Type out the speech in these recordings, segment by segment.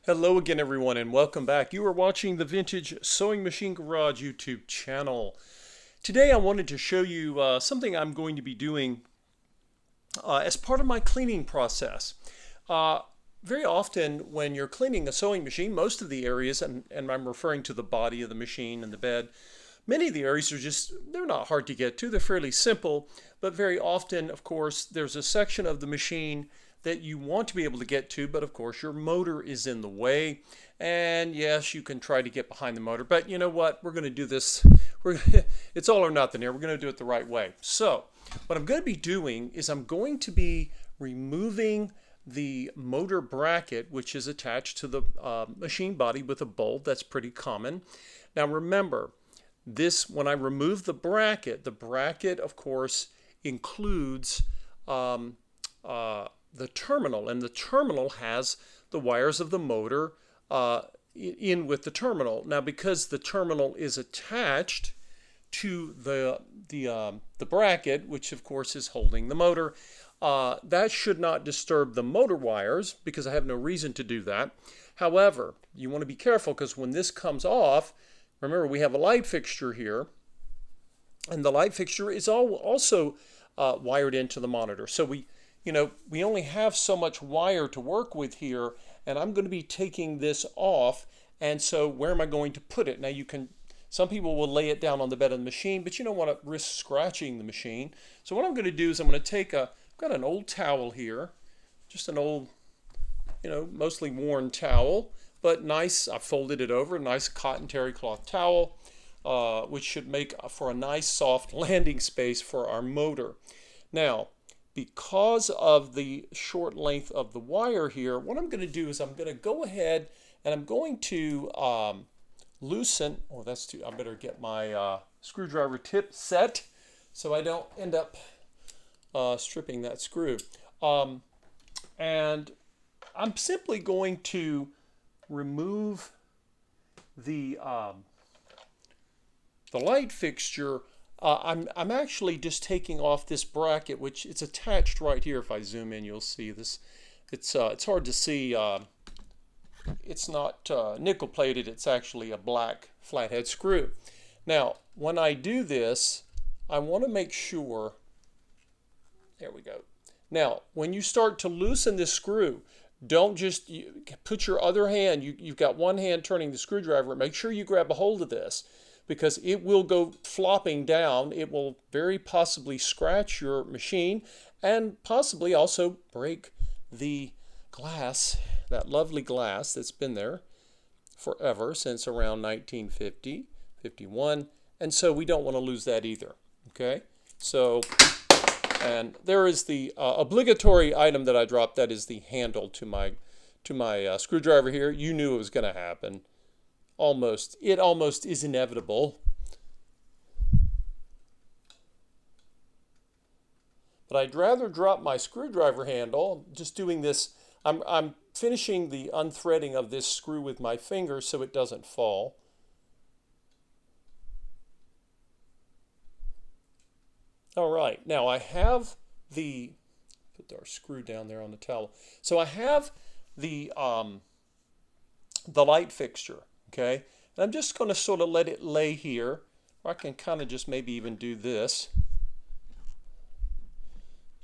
Hello again, everyone, and welcome back. You are watching the Vintage Sewing Machine Garage YouTube channel. Today I wanted to show you something I'm going to be doing as part of my cleaning process. Uh, Very often when you're cleaning a sewing machine, most of the areas, and I'm referring to the body of the machine and the bed, many of the areas they're not hard to get to. They're fairly simple, but very often, of course, there's a section of the machine that you want to be able to get to, but of course your motor is in the way. And yes, you can try to get behind the motor, but you know what? We're going to do this. It's all or nothing here. We're going to do it the right way. So what I'm going to be doing is I'm going to be removing the motor bracket, which is attached to the machine body with a bolt. That's pretty common. Now remember, when I remove the bracket, of course includes the terminal, and the terminal has the wires of the motor in with the terminal. Now, because the terminal is attached to the bracket, which of course is holding the motor, that should not disturb the motor wires because I have no reason to do that. However, you want to be careful because when this comes off, remember we have a light fixture here, and the light fixture is also wired into the monitor. So we only have so much wire to work with here, and I'm going to be taking this off. And so where am I going to put it? Now some people will lay it down on the bed of the machine, but you don't want to risk scratching the machine. So what I'm going to do is I'm going to I've got an old towel here, just an old, mostly worn towel, but nice. I folded it over, a nice cotton terry cloth towel, which should make for a nice soft landing space for our motor. Now, because of the short length of the wire here, what I'm going to do is I'm going to go ahead and I'm going to loosen. Oh, that's too. I better get my screwdriver tip set so I don't end up stripping that screw. And I'm simply going to remove the light fixture. I'm actually just taking off this bracket, which it's attached right here. If I zoom in, you'll see this. It's hard to see. It's not nickel plated. It's actually a black flathead screw. Now, when I do this, I want to make sure. There we go. Now, when you start to loosen this screw, don't just put your other hand. You've got one hand turning the screwdriver. Make sure you grab a hold of this, because it will go flopping down. It will very possibly scratch your machine and possibly also break the glass, that lovely glass that's been there forever, since around 1950, 51. And so we don't want to lose that either, okay? So, and there is the obligatory item that I dropped. That is the handle to my screwdriver here. You knew it was going to happen. It almost is inevitable. But I'd rather drop my screwdriver handle. Just doing this, I'm finishing the unthreading of this screw with my finger so it doesn't fall. All right, now I have put our screw down there on the towel. So I have the light fixture. Okay, and I'm just going to sort of let it lay here, or I can kind of just maybe even do this.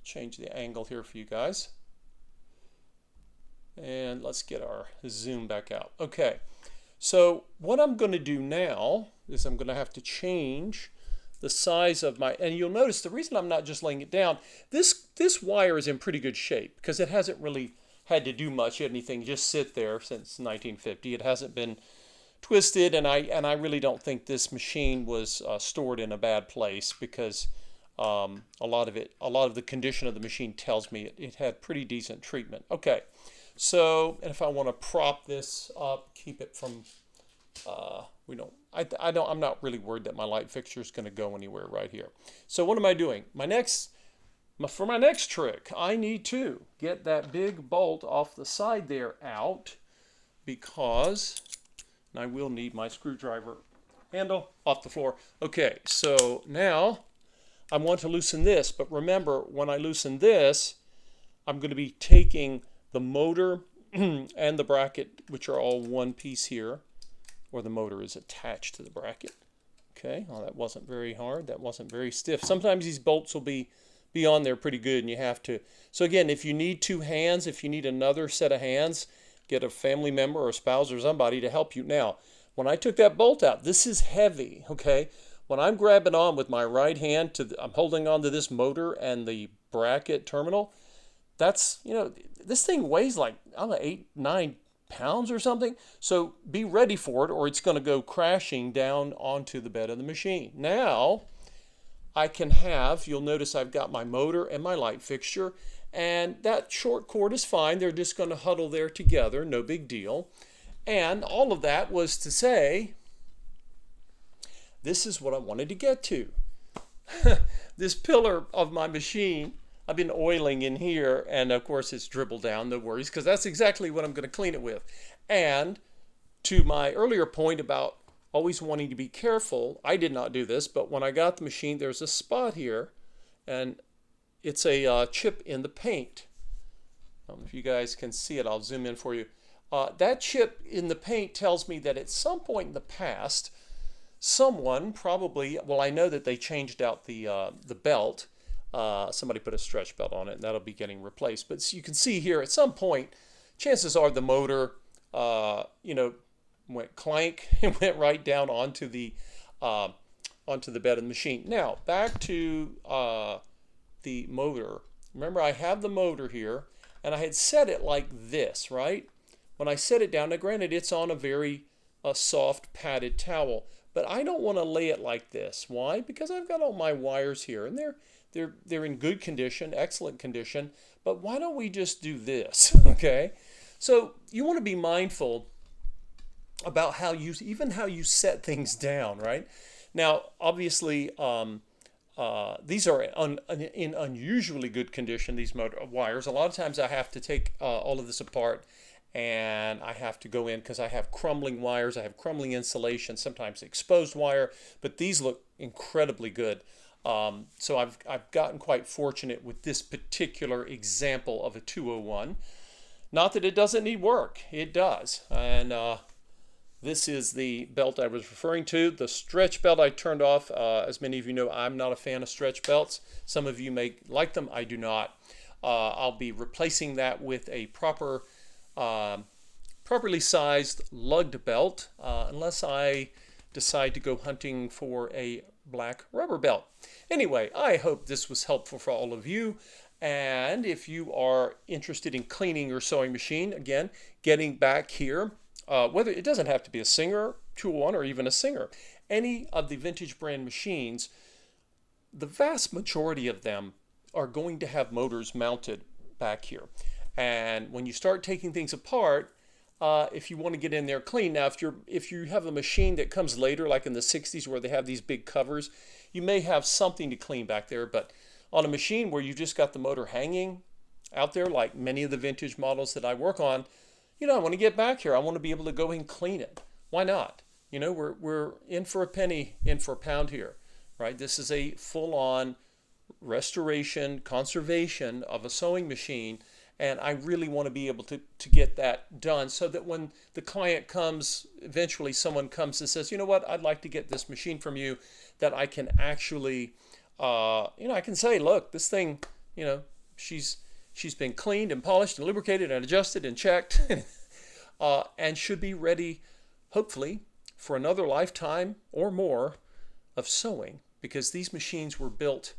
Change the angle here for you guys. And let's get our zoom back out. Okay, so what I'm going to do now is I'm going to have to change the size of and you'll notice the reason I'm not just laying it down, this wire is in pretty good shape because it hasn't really had to do much anything, just sit there since 1950. It hasn't been twisted, and I really don't think this machine was stored in a bad place, because a lot of the condition of the machine tells me it had pretty decent treatment. Okay, so, and if I want to prop this up, keep it from I'm not really worried that my light fixture is going to go anywhere right here. So what am I doing? For my next trick, I need to get that big bolt off the side there out, because I will need my screwdriver handle off the floor. Okay, so now I want to loosen this, but remember, when I loosen this, I'm going to be taking the motor and the bracket, which are all one piece here, or the motor is attached to the bracket. Okay, well, that wasn't very hard. That wasn't very stiff. Sometimes these bolts will be on there pretty good, and you have to. So again, if you need two hands, if you need another set of hands, get a family member or a spouse or somebody to help you. Now, when I took that bolt out, this is heavy, okay? When I'm grabbing on with my right hand, I'm holding on to this motor and the bracket terminal, that's, this thing weighs like, I don't know, 8-9 pounds or something. So be ready for it, or it's going to go crashing down onto the bed of the machine. Now, I can have, you'll notice I've got my motor and my light fixture, and that short cord is fine. They're just going to huddle there together, no big deal. And all of that was to say, this is what I wanted to get to. This pillar of my machine, I've been oiling in here, and of course it's dribbled down, no worries, because that's exactly what I'm going to clean it with. And to my earlier point about always wanting to be careful, I did not do this, but when I got the machine, there's a spot here, and it's a chip in the paint. I don't know if you guys can see it. I'll zoom in for you. That chip in the paint tells me that at some point in the past, someone probably, well, I know that they changed out the belt. Somebody put a stretch belt on it, and that'll be getting replaced. But you can see here, at some point, chances are the motor, went clank and went right down onto the bed of the machine. Now, back to the motor. Remember, I have the motor here, and I had set it like this, right? When I set it down, now granted, it's on a very soft padded towel, but I don't want to lay it like this. Why? Because I've got all my wires here, and they're in good condition, excellent condition. But why don't we just do this? Okay, so you want to be mindful about how you set things down, right? Now, obviously, these are in unusually good condition, these motor wires. A lot of times I have to take all of this apart, and I have to go in because I have crumbling wires, I have crumbling insulation, sometimes exposed wire, but these look incredibly good. So I've gotten quite fortunate with this particular example of a 201. Not that it doesn't need work, it does. And this is the belt I was referring to. The stretch belt I turned off. As many of you know, I'm not a fan of stretch belts. Some of you may like them, I do not. I'll be replacing that with a properly sized lugged belt, unless I decide to go hunting for a black rubber belt. Anyway, I hope this was helpful for all of you. And if you are interested in cleaning your sewing machine, again, getting back here, whether it doesn't have to be a Singer 201 or even a Singer, any of the vintage brand machines, the vast majority of them are going to have motors mounted back here. And when you start taking things apart, if you want to get in there clean, now if you have a machine that comes later, like in the 60s where they have these big covers, you may have something to clean back there. But on a machine where you just got the motor hanging out there, like many of the vintage models that I work on, I want to get back here. I want to be able to go and clean it. Why not? We're in for a penny, in for a pound here, right? This is a full-on restoration, conservation of a sewing machine. And I really want to be able to get that done so that when the client comes, eventually someone comes and says, you know what, I'd like to get this machine from you, that I can actually, I can say, look, this thing, she's been cleaned and polished and lubricated and adjusted and checked and should be ready, hopefully, for another lifetime or more of sewing, because these machines were built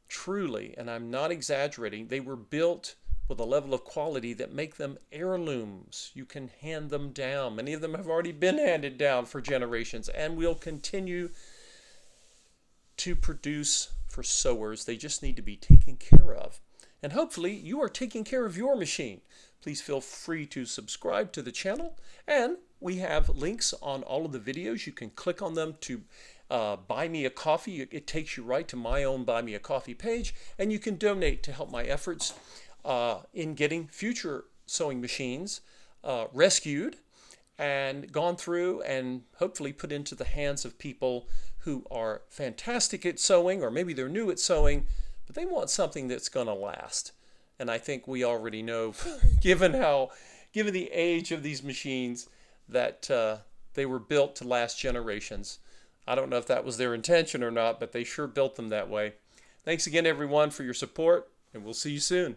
truly, and I'm not exaggerating, they were built with a level of quality that make them heirlooms. You can hand them down. Many of them have already been handed down for generations and will continue to produce for sewers. They just need to be taken care of. And hopefully you are taking care of your machine. Please feel free to subscribe to the channel, and we have links on all of the videos. You can click on them to buy me a coffee. It takes you right to my own Buy Me a Coffee page, and you can donate to help my efforts in getting future sewing machines rescued and gone through and hopefully put into the hands of people who are fantastic at sewing, or maybe they're new at sewing, but they want something that's going to last. And I think we already know, given the age of these machines, that they were built to last generations. I don't know if that was their intention or not, but they sure built them that way. Thanks again, everyone, for your support, and we'll see you soon.